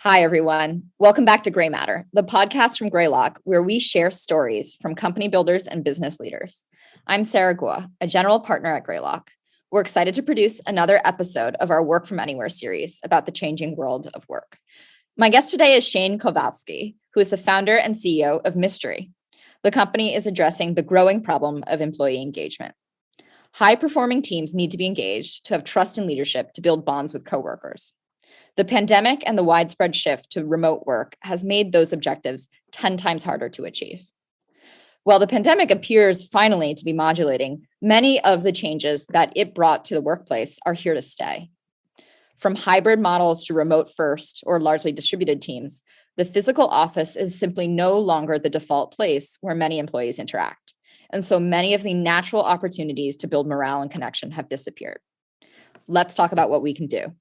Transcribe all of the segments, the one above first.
Hi, everyone. Welcome back to Gray Matter, the podcast from Greylock, where we share stories from company builders and business leaders. I'm Sarah Guo, a general partner at Greylock. We're excited to produce another episode of our Work from Anywhere series about the changing world of work. My guest today is Shane Kovalsky, who is the founder and CEO of Mystery. The company is addressing the growing problem of employee engagement. High-performing teams need to be engaged to have trust in leadership to build bonds with coworkers. The pandemic and the widespread shift to remote work has made those objectives 10 times harder to achieve. While the pandemic appears finally to be modulating, many of the changes that it brought to the workplace are here to stay. From hybrid models to remote first or largely distributed teams, the physical office is simply no longer the default place where many employees interact. And so many of the natural opportunities to build morale and connection have disappeared. Let's talk about what we can do.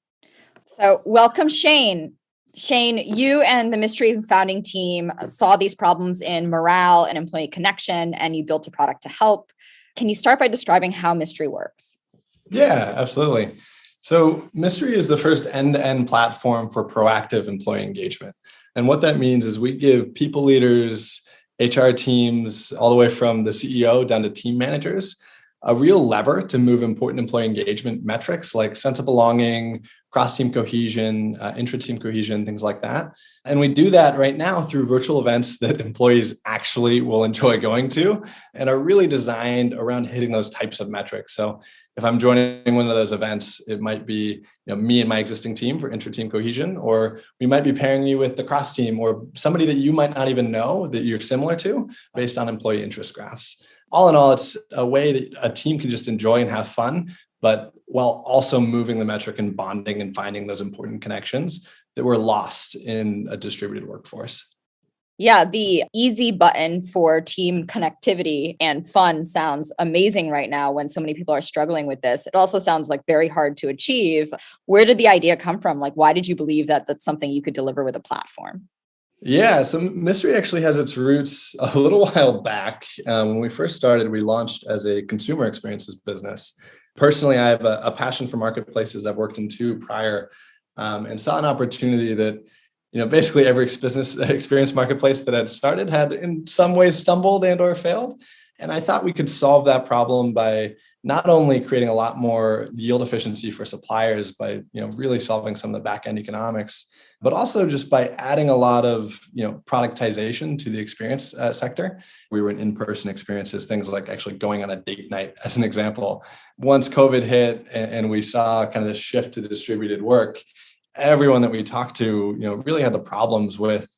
So welcome, Shane. Shane, you and the Mystery founding team saw these problems in morale and employee connection, and you built a product to help. Can you start by describing how Mystery works? Yeah, absolutely. So Mystery is the first end-to-end platform for proactive employee engagement. And what that means is we give people leaders, HR teams, all the way from the CEO down to team managers, a real lever to move important employee engagement metrics like sense of belonging, cross-team cohesion, intra-team cohesion, things like that. And we do that right now through virtual events that employees actually will enjoy going to and are really designed around hitting those types of metrics. So if I'm joining one of those events, it might be me and my existing team for intra-team cohesion, or we might be pairing you with the cross-team or somebody that you might not even know that you're similar to based on employee interest graphs. All in all, it's a way that a team can just enjoy and have fun, but while also moving the metric and bonding and finding those important connections that were lost in a distributed workforce. Yeah, the easy button for team connectivity and fun sounds amazing right now when so many people are struggling with this. It also sounds like very hard to achieve. Where did the idea come from? Like, why did you believe that that's something you could deliver with a platform? Yeah, so Mystery actually has its roots a little while back. When we first started, we launched as a consumer experiences business. Personally, I have a passion for marketplaces. I've worked in two prior and saw an opportunity that, basically every business experience marketplace that I'd started had in some ways stumbled and or failed. And I thought we could solve that problem by not only creating a lot more yield efficiency for suppliers by, really solving some of the back-end economics, but also just by adding a lot of, productization to the experience sector. We were in-person experiences, things like actually going on a date night, as an example. Once COVID hit and we saw kind of this shift to distributed work, everyone that we talked to, really had the problems with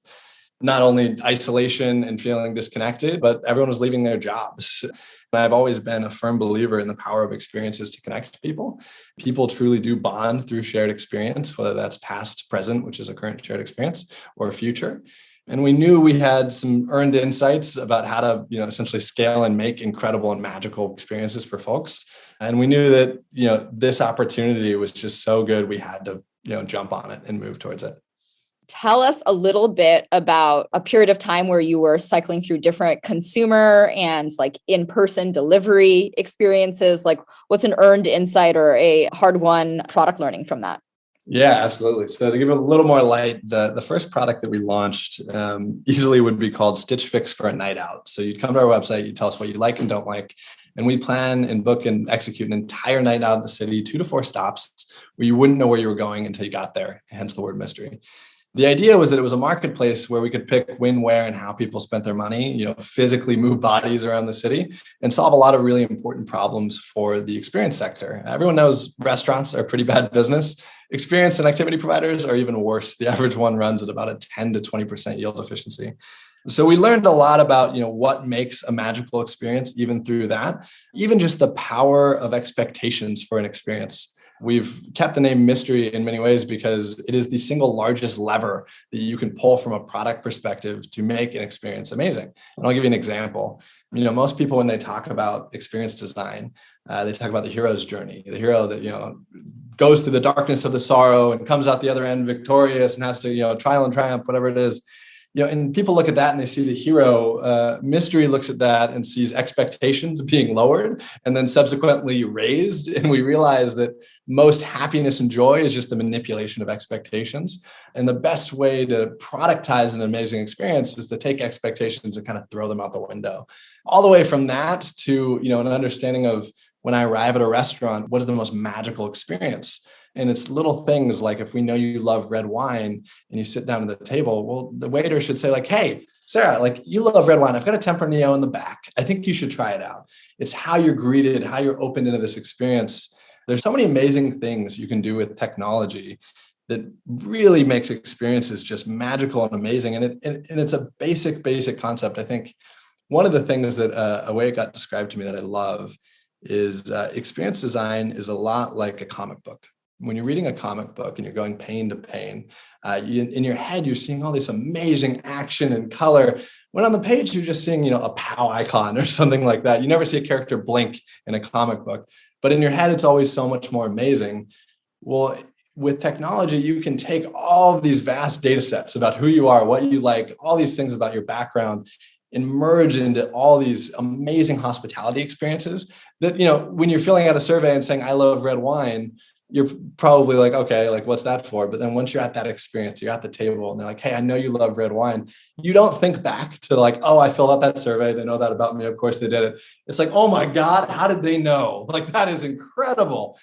not only isolation and feeling disconnected, but everyone was leaving their jobs. I've always been a firm believer in the power of experiences to connect people. People truly do bond through shared experience, whether that's past, present, which is a current shared experience, or future. And we knew we had some earned insights about how to, essentially scale and make incredible and magical experiences for folks. And we knew that, this opportunity was just so good, we had to, jump on it and move towards it. Tell us a little bit about a period of time where you were cycling through different consumer and like in-person delivery experiences. Like, what's an earned insight or a hard-won product learning from that? Yeah, absolutely. So to give it a little more light, the first product that we launched easily would be called Stitch Fix for a night out. So you'd come to our website, you tell us what you like and don't like, and we plan and book and execute an entire night out in the city, 2 to 4 stops, where you wouldn't know where you were going until you got there, hence the word mystery. The idea was that it was a marketplace where we could pick when, where, and how people spent their money, physically move bodies around the city and solve a lot of really important problems for the experience sector. Everyone knows restaurants are a pretty bad business. Experience and activity providers are even worse. The average one runs at about a 10 to 20% yield efficiency. So we learned a lot about, what makes a magical experience, even through that, even just the power of expectations for an experience. We've kept the name Mystery in many ways because it is the single largest lever that you can pull from a product perspective to make an experience amazing. And I'll give you an example. Most people, when they talk about experience design, they talk about the hero's journey, the hero that, goes through the darkness of the sorrow and comes out the other end victorious and has to, trial and triumph, whatever it is. And people look at that and they see the hero. Mystery looks at that and sees expectations being lowered and then subsequently raised. And we realize that most happiness and joy is just the manipulation of expectations. And the best way to productize an amazing experience is to take expectations and kind of throw them out the window. All the way from that to, an understanding of when I arrive at a restaurant, what is the most magical experience? And it's little things like if we know you love red wine and you sit down at the table, well, the waiter should say like, hey, Sarah, like you love red wine. I've got a Tempranillo in the back. I think you should try it out. It's how you're greeted, how you're opened into this experience. There's so many amazing things you can do with technology that really makes experiences just magical and amazing. And it's a basic concept. I think one of the things that a way it got described to me that I love is experience design is a lot like a comic book. When you're reading a comic book and you're going pain to pain, in your head, you're seeing all this amazing action and color. When on the page, you're just seeing, a POW icon or something like that. You never see a character blink in a comic book, but in your head, it's always so much more amazing. Well, with technology, you can take all of these vast data sets about who you are, what you like, all these things about your background, and merge into all these amazing hospitality experiences that, when you're filling out a survey and saying, I love red wine, you're probably like, okay, like what's that for? But then once you're at that experience, you're at the table and they're like, hey, I know you love red wine. You don't think back to like, oh, I filled out that survey. They know that about me. Of course they did it. It's like, oh my God, how did they know? Like, that is incredible.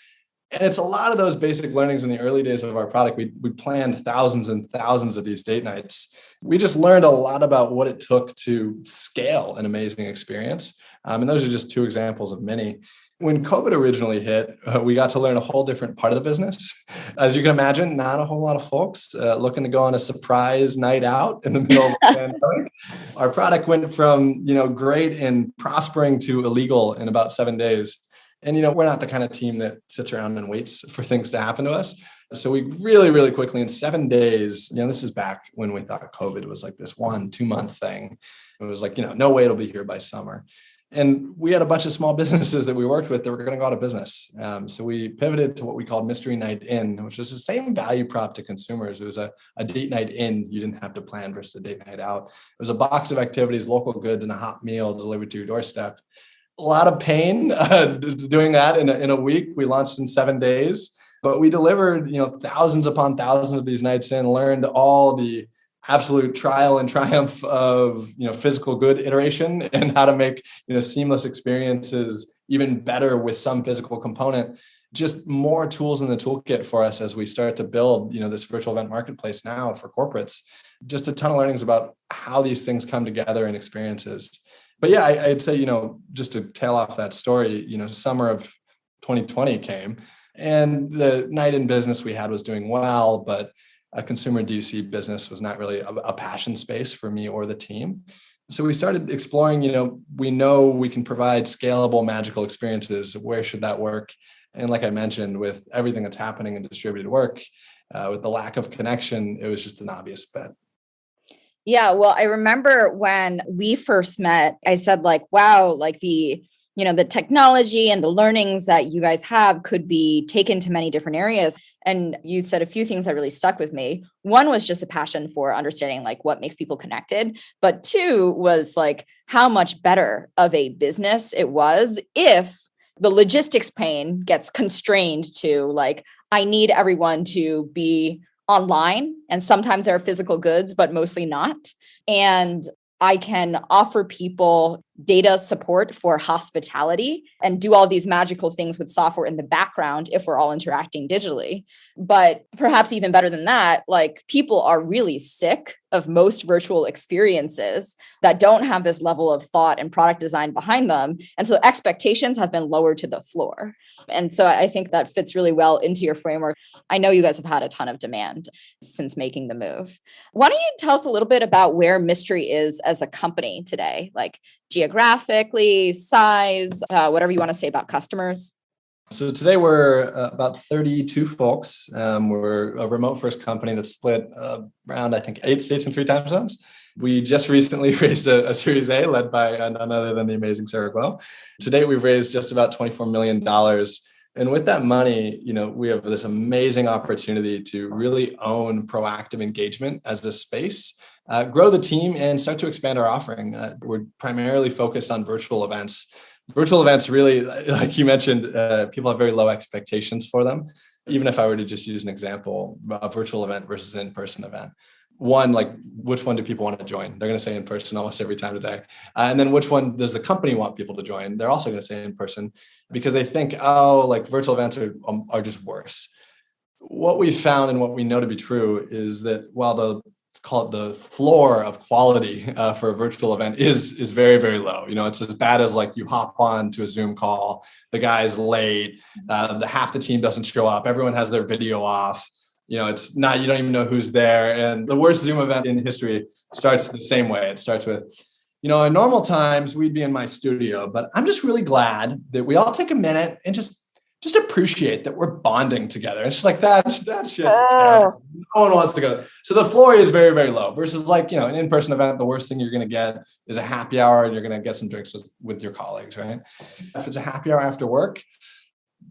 And it's a lot of those basic learnings in the early days of our product. We planned thousands and thousands of these date nights. We just learned a lot about what it took to scale an amazing experience. And those are just two examples of many. When COVID originally hit, we got to learn a whole different part of the business. As you can imagine, not a whole lot of folks looking to go on a surprise night out in the middle of the pandemic. Our product went from, great and prospering to illegal in about 7 days. And, we're not the kind of team that sits around and waits for things to happen to us. So we really, really quickly in 7 days, this is back when we thought COVID was like this 1-2 month thing. It was like, no way it'll be here by summer. And we had a bunch of small businesses that we worked with that were going to go out of business. So we pivoted to what we called Mystery Night In, which was the same value prop to consumers. It was a date night in. You didn't have to plan versus a date night out. It was a box of activities, local goods, and a hot meal delivered to your doorstep. A lot of pain doing that in a week. We launched in 7 days, but we delivered, thousands upon thousands of these nights in, learned all the absolute trial and triumph of, physical good iteration and how to make, seamless experiences even better with some physical component. Just more tools in the toolkit for us as we start to build, this virtual event marketplace now for corporates. Just a ton of learnings about how these things come together in experiences. But yeah, I'd say, just to tail off that story, summer of 2020 came and the night in business we had was doing well, but a consumer D2C business was not really a passion space for me or the team. So we started exploring, we know we can provide scalable, magical experiences. Where should that work? And like I mentioned, with everything that's happening in distributed work, with the lack of connection, it was just an obvious bet. Yeah, well, I remember when we first met, I said like, wow, like the technology and the learnings that you guys have could be taken to many different areas. And you said a few things that really stuck with me. One was just a passion for understanding like what makes people connected. But two was like how much better of a business it was if the logistics pain gets constrained to like, I need everyone to be online. And sometimes there are physical goods, but mostly not. And I can offer people data support for hospitality and do all these magical things with software in the background if we're all interacting digitally. But perhaps even better than that, like people are really sick of most virtual experiences that don't have this level of thought and product design behind them. And so expectations have been lowered to the floor. And so I think that fits really well into your framework. I know you guys have had a ton of demand since making the move. Why don't you tell us a little bit about where Mystery is as a company today, like geographically, size, whatever you want to say about customers? So today we're about 32 folks. We're a remote first company that's split around, I think, 8 states and 3 time zones. We just recently raised a Series A led by none other than the amazing Sarah Guo. To date, we've raised just about $24 million. And with that money, we have this amazing opportunity to really own proactive engagement as a space grow the team and start to expand our offering. We're primarily focused on virtual events. Virtual events really, like you mentioned, people have very low expectations for them. Even if I were to just use an example, a virtual event versus an in-person event. One, like which one do people want to join? They're going to say in person almost every time today. And then which one does the company want people to join? They're also going to say in person because they think, oh, like virtual events are just worse. What we found and what we know to be true is that while call it the floor of quality for a virtual event is very, very low. It's as bad as like you hop on to a Zoom call, the guy's late, the half the team doesn't show up, everyone has their video off. It's not, you don't even know who's there. And the worst Zoom event in history starts the same way. It starts with, in normal times we'd be in my studio, but I'm just really glad that we all take a minute and just appreciate that we're bonding together. It's just like that shit's terrible. No one wants to go. So the floor is very, very low versus like, an in-person event, the worst thing you're going to get is a happy hour and you're going to get some drinks with your colleagues, right? If it's a happy hour after work,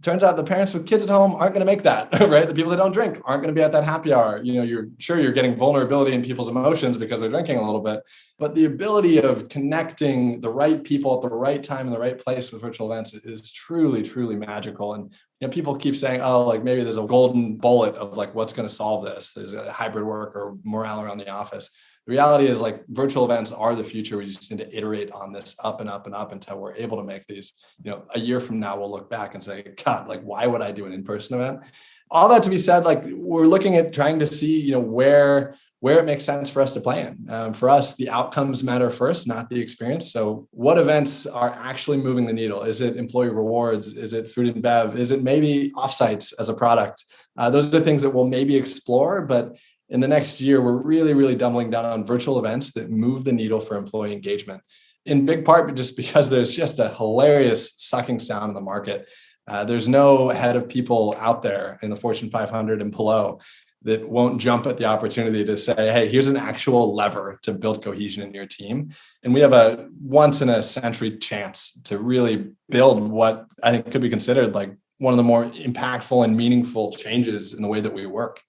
turns out the parents with kids at home aren't going to make that, right? The people that don't drink aren't going to be at that happy hour. You're getting vulnerability in people's emotions because they're drinking a little bit, but the ability of connecting the right people at the right time in the right place with virtual events is truly, truly magical. And people keep saying, oh, like maybe there's a golden bullet of like what's going to solve this. There's a hybrid work or morale around the office. The reality is like virtual events are the future. We just need to iterate on this up and up and up until we're able to make these, a year from now, we'll look back and say, God, like, why would I do an in-person event? All that to be said, like we're looking at trying to see, where it makes sense for us to plan. For us, the outcomes matter first, not the experience. So what events are actually moving the needle? Is it employee rewards? Is it food and bev? Is it maybe offsites as a product? Those are things that we'll maybe explore, but in the next year, we're really, really doubling down on virtual events that move the needle for employee engagement. In big part, just because there's just a hilarious sucking sound in the market. There's no head of people out there in the Fortune 500 and below that won't jump at the opportunity to say, hey, here's an actual lever to build cohesion in your team. And we have a once in a century chance to really build what I think could be considered like one of the more impactful and meaningful changes in the way that we work.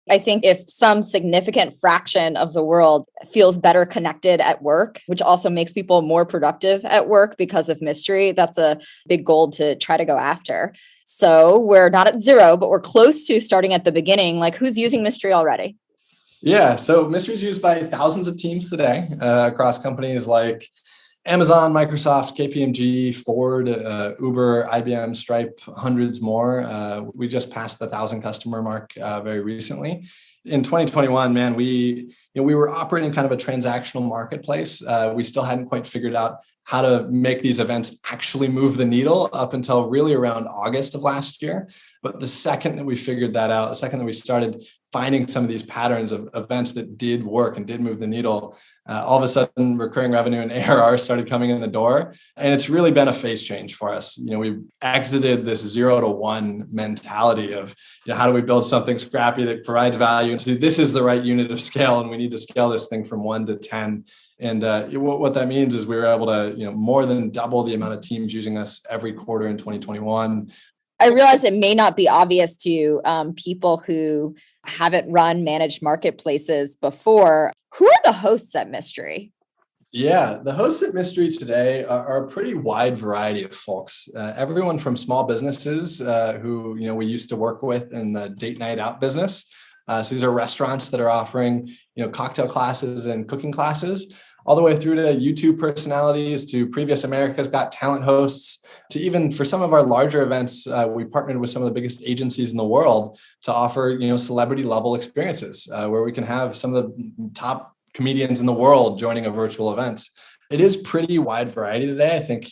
I think if some significant fraction of the world feels better connected at work, which also makes people more productive at work because of mystery, that's a big goal to try to go after. So we're not at zero, but we're close to starting at the beginning. Like who's using mystery already? Yeah, so mystery is used by thousands of teams today across companies like Amazon, Microsoft, KPMG, Ford, Uber, IBM, Stripe, hundreds more. We just passed the 1,000 customer mark very recently. In 2021, man, we were operating kind of a transactional marketplace. We still hadn't quite figured out how to make these events actually move the needle up until really around August of last year. But the second that we figured that out, the second that we started finding some of these patterns of events that did work and did move the needle, all of a sudden recurring revenue and ARR started coming in the door. And it's really been a phase change for us. We've exited this 0 to 1 mentality of, how do we build something scrappy that provides value? And so this is the right unit of scale, and we need to scale this thing from 1 to 10. And what that means is we were able to, more than double the amount of teams using us every quarter in 2021. I realize it may not be obvious to people who haven't run managed marketplaces before. Who are the hosts at Mystery? Yeah, the hosts at Mystery today are a pretty wide variety of folks. Everyone from small businesses who we used to work with in the date night out business. So these are restaurants that are offering cocktail classes and cooking classes, all the way through to YouTube personalities, to previous America's Got Talent hosts, to even for some of our larger events, we partnered with some of the biggest agencies in the world to offer celebrity level experiences where we can have some of the top comedians in the world joining a virtual event. It is pretty wide variety today. I think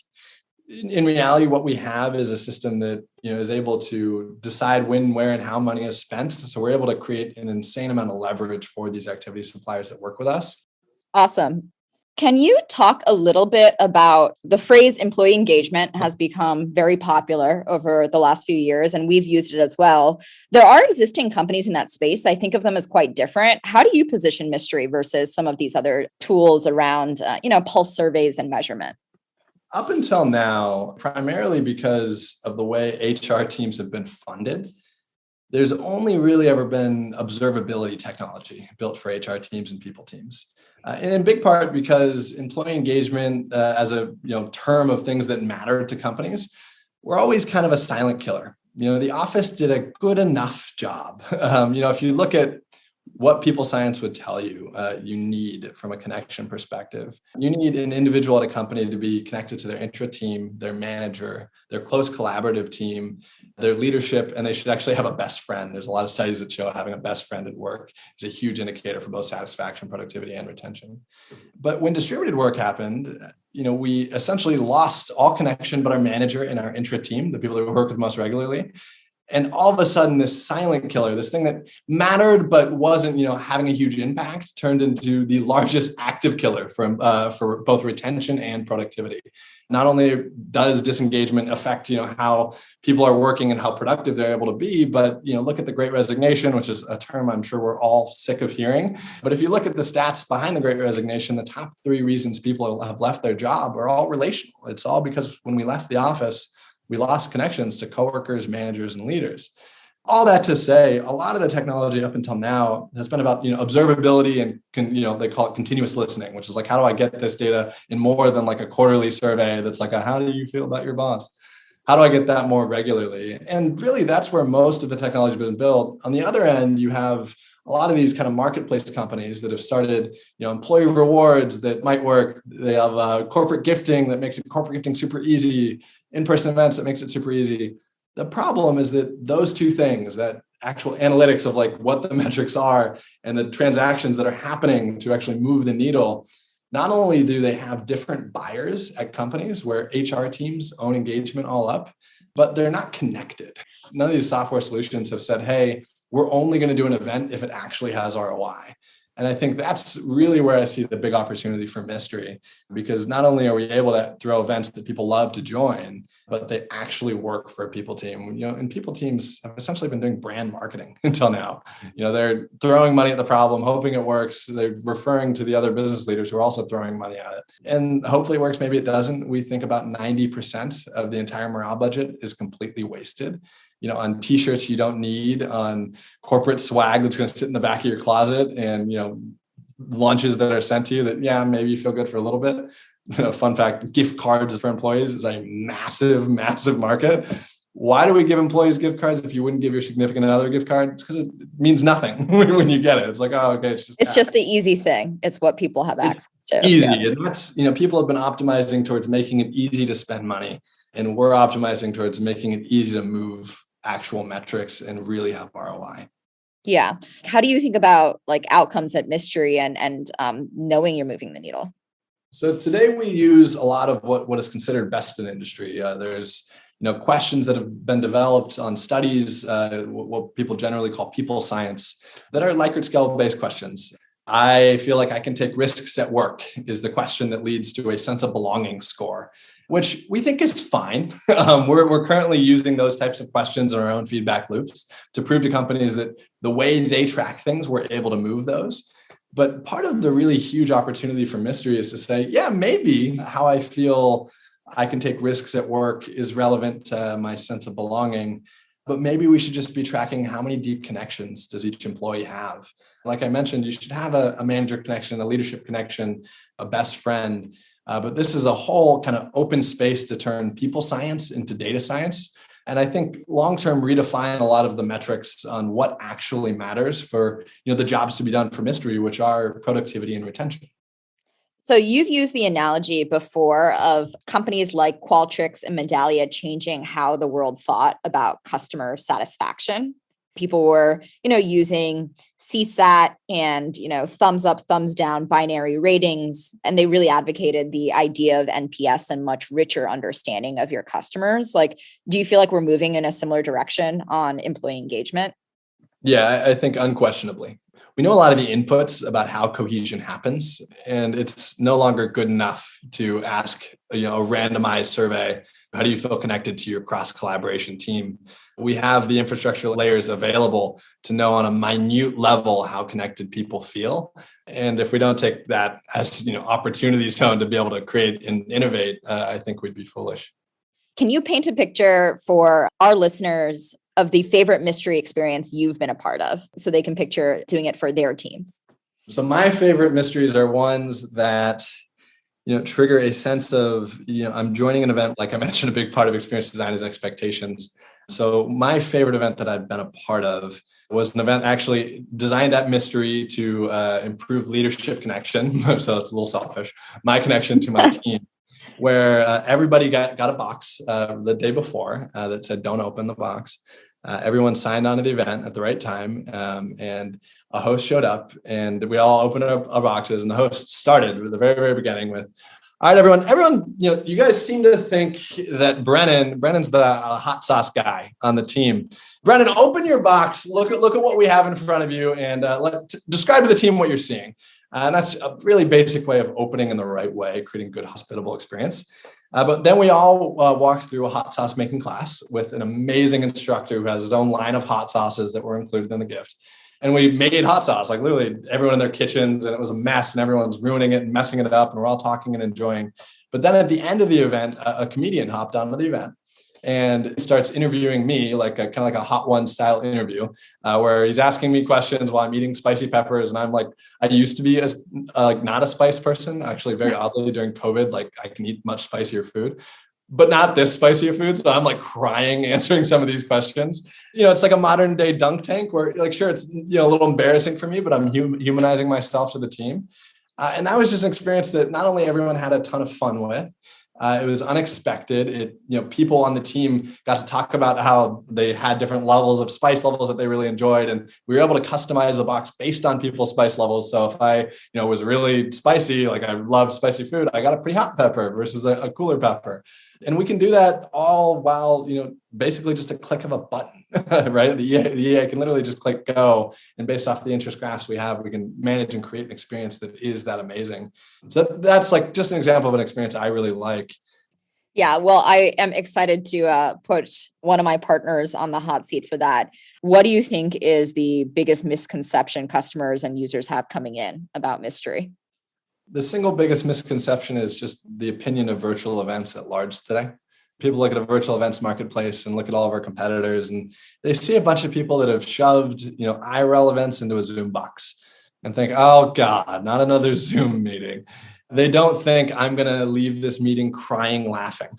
in reality, what we have is a system that is able to decide when, where, and how money is spent. So we're able to create an insane amount of leverage for these activity suppliers that work with us. Awesome. Can you talk a little bit about the phrase employee engagement has become very popular over the last few years, and we've used it as well. There are existing companies in that space. I think of them as quite different. How do you position Mystery versus some of these other tools around, pulse surveys and measurement? Up until now, primarily because of the way HR teams have been funded, there's only really ever been observability technology built for HR teams and people teams. And in big part because employee engagement as a term of things that matter to companies, we're always kind of a silent killer. The office did a good enough job. If you look at what people science would tell you, you need from a connection perspective. You need an individual at a company to be connected to their intra team, their manager, their close collaborative team, their leadership, and they should actually have a best friend. There's a lot of studies that show having a best friend at work is a huge indicator for both satisfaction, productivity, and retention. But when distributed work happened, we essentially lost all connection but our manager and our intra team, the people that we work with most regularly. And all of a sudden, this silent killer, this thing that mattered but wasn't, having a huge impact, turned into the largest active killer for both retention and productivity. Not only does disengagement affect, how people are working and how productive they're able to be, but look at the Great Resignation, which is a term I'm sure we're all sick of hearing. But if you look at the stats behind the Great Resignation, the top 3 reasons people have left their job are all relational. It's all because when we left the office, we lost connections to coworkers, managers, and leaders. All that to say, a lot of the technology up until now has been about observability and they call it continuous listening, which is like, how do I get this data in more than like a quarterly survey that's like, how do you feel about your boss? How do I get that more regularly? And really, that's where most of the technology has been built. On the other end, you have a lot of these kind of marketplace companies that have started, employee rewards that might work. They have corporate gifting that makes corporate gifting super easy, in-person events that makes it super easy. The problem is that those two things, that actual analytics of like what the metrics are and the transactions that are happening to actually move the needle, not only do they have different buyers at companies where HR teams own engagement all up, but they're not connected. None of these software solutions have said, hey, we're only going to do an event if it actually has ROI. And I think that's really where I see the big opportunity for Mystery, because not only are we able to throw events that people love to join, but they actually work for a people team. And people teams have essentially been doing brand marketing until now. They're throwing money at the problem, hoping it works. They're referring to the other business leaders who are also throwing money at it. And hopefully it works, maybe it doesn't. We think about 90% of the entire morale budget is completely wasted. On t-shirts you don't need, on corporate swag that's going to sit in the back of your closet, and, lunches that are sent to you that, maybe you feel good for a little bit. Fun fact, gift cards for employees is a massive, massive market. Why do we give employees gift cards if you wouldn't give your significant other gift card? It's because it means nothing when you get it. It's like, oh, okay. It's just the easy thing. It's what people have access to. Easy. Yeah. And that's, people have been optimizing towards making it easy to spend money. And we're optimizing towards making it easy to move actual metrics and really have ROI. Yeah. How do you think about like outcomes at Mystery and knowing you're moving the needle? So today we use a lot of what is considered best in industry. There's questions that have been developed on studies, what people generally call people science, that are Likert scale based questions. I feel like I can take risks at work is the question that leads to a sense of belonging score, which we think is fine. We're currently using those types of questions in our own feedback loops to prove to companies that the way they track things, we're able to move those. But part of the really huge opportunity for Mystery is to say, maybe how I feel I can take risks at work is relevant to my sense of belonging. But maybe we should just be tracking how many deep connections does each employee have. Like I mentioned, you should have a manager connection, a leadership connection, a best friend. But this is a whole kind of open space to turn people science into data science. And I think long-term redefine a lot of the metrics on what actually matters for the jobs to be done for Mystery, which are productivity and retention. So you've used the analogy before of companies like Qualtrics and Medallia changing how the world thought about customer satisfaction. People were, using CSAT and, thumbs up, thumbs down binary ratings. And they really advocated the idea of NPS and much richer understanding of your customers. Like, do you feel like we're moving in a similar direction on employee engagement? Yeah, I think unquestionably. We know a lot of the inputs about how cohesion happens, and it's no longer good enough to ask, a randomized survey. How do you feel connected to your cross-collaboration team? We have the infrastructure layers available to know on a minute level how connected people feel. And if we don't take that as, opportunity zone to be able to create and innovate, I think we'd be foolish. Can you paint a picture for our listeners of the favorite mystery experience you've been a part of so they can picture doing it for their teams. So my favorite mysteries are ones that, trigger a sense of, I'm joining an event. Like I mentioned, a big part of experience design is expectations. So my favorite event that I've been a part of was an event actually designed at Mystery to improve leadership connection. So it's a little selfish, my connection to my team, where everybody got a box the day before that said, don't open the box. Everyone signed on to the event at the right time. And a host showed up and we all opened up our boxes, and the host started at the very, very beginning with, all right, everyone, you guys seem to think that Brennan's the hot sauce guy on the team. Brennan, open your box, look at what we have in front of you, and describe to the team what you're seeing. And that's a really basic way of opening in the right way, creating a good, hospitable experience. But then we all walked through a hot sauce making class with an amazing instructor who has his own line of hot sauces that were included in the gift. And we made hot sauce, like literally everyone in their kitchens, and it was a mess and everyone's ruining it and messing it up, and we're all talking and enjoying. But then at the end of the event, a comedian hopped onto the event and starts interviewing me, like a kind of like a Hot One style interview, where he's asking me questions while I'm eating spicy peppers. And I'm like, I used to be not a spice person, actually, very oddly during COVID, like I can eat much spicier food, but not this spicier food. So I'm like crying, answering some of these questions. It's like a modern day dunk tank where like, sure, it's, a little embarrassing for me, but I'm humanizing myself to the team. And that was just an experience that not only everyone had a ton of fun with, it was unexpected. People on the team got to talk about how they had different levels of spice levels that they really enjoyed. And we were able to customize the box based on people's spice levels. So if I, was really spicy, like I love spicy food, I got a pretty hot pepper versus a cooler pepper. And we can do that all while, basically just a click of a button, right? The EA can literally just click go. And based off the interest graphs we have, we can manage and create an experience that is that amazing. So that's like just an example of an experience I really like. Yeah, well, I am excited to put one of my partners on the hot seat for that. What do you think is the biggest misconception customers and users have coming in about Mystery? The single biggest misconception is just the opinion of virtual events at large today. People look at a virtual events marketplace and look at all of our competitors, and they see a bunch of people that have shoved, IRL events into a Zoom box and think, oh God, not another Zoom meeting. They don't think I'm going to leave this meeting crying, laughing,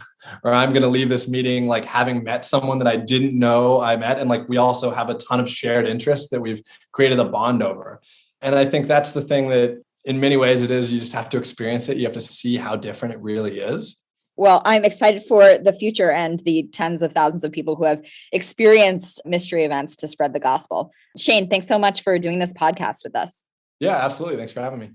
or I'm going to leave this meeting like having met someone that I didn't know I met. And like, we also have a ton of shared interests that we've created a bond over. And I think that's the thing that in many ways it is, you just have to experience it. You have to see how different it really is. Well, I'm excited for the future and the tens of thousands of people who have experienced mystery events to spread the gospel. Shane, thanks so much for doing this podcast with us. Yeah, absolutely. Thanks for having me.